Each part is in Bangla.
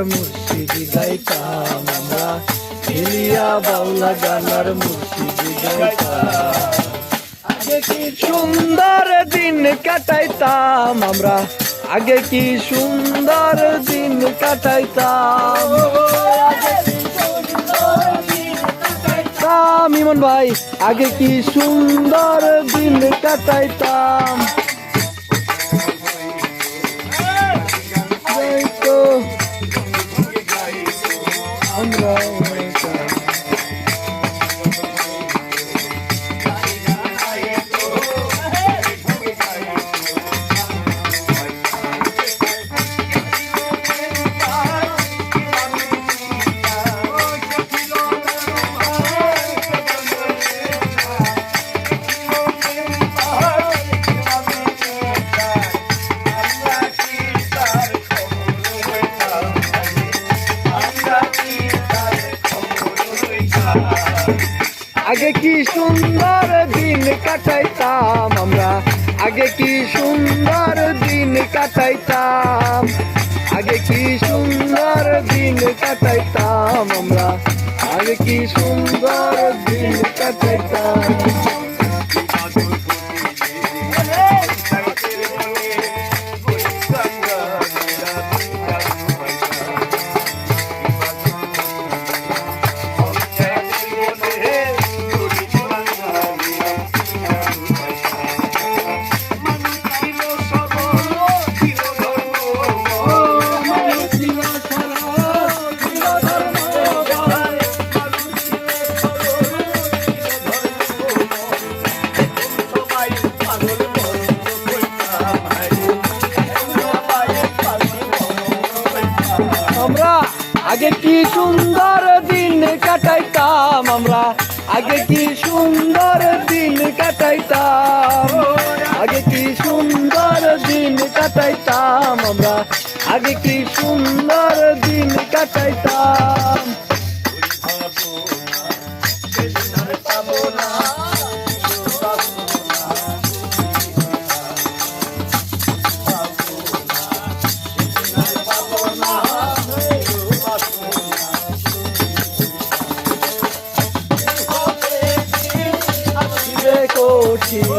মুর্শিদি গাইতাম আমরা, মিলিয়া বাউলা গানার মুর্শিদি গাইতাম। আগে কি সুন্দর দিন কাটাইতাম আমরা, আগে কি সুন্দর দিন কাটাইতাম। ইমন ভাই, আগে কি সুন্দর দিন কাটাইতাম। আমরা আগে কি সুন্দর দিন কাটাইতাম আমরা, আগে কি সুন্দর দিন কাটাইতাম। আগে কি সুন্দর দিন কাটাইতাম আমরা, আগে কি সুন্দর দিন কাটাইতাম। আগে কি সুন্দর দিন কাটাইতাম আমরা, আগে কি সুন্দর দিন কাটাইতাম। আগে কি সুন্দর দিন কাটাইতাম আমরা, আগে কি সুন্দর দিন কাটাইতাম। কঠিন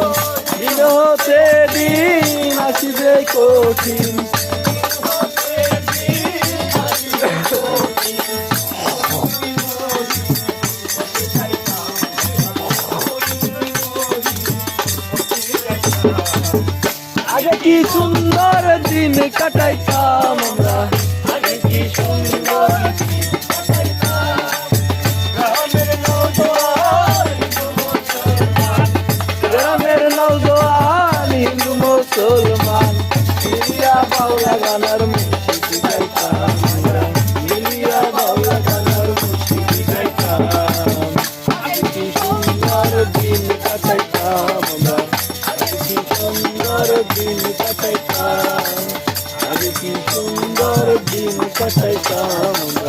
দিন হতে দিন আসিবে কঠিন। আগে কি সুন্দর দিন কাটাইতাম আমরা, আগে কি সুন্দর মুসলমান, মিলিয়া বাউলা গানার মুর্শিদি গাইতাম আমরা, মিলিয়া বাউলা গানার মুর্শিদি গাইতাম। আগে কি সুন্দর দিন কাটাইতাম আমরা, আগে কি সুন্দর দিন কাটাইতাম। আগে কি সুন্দর দিন কাটাইতাম।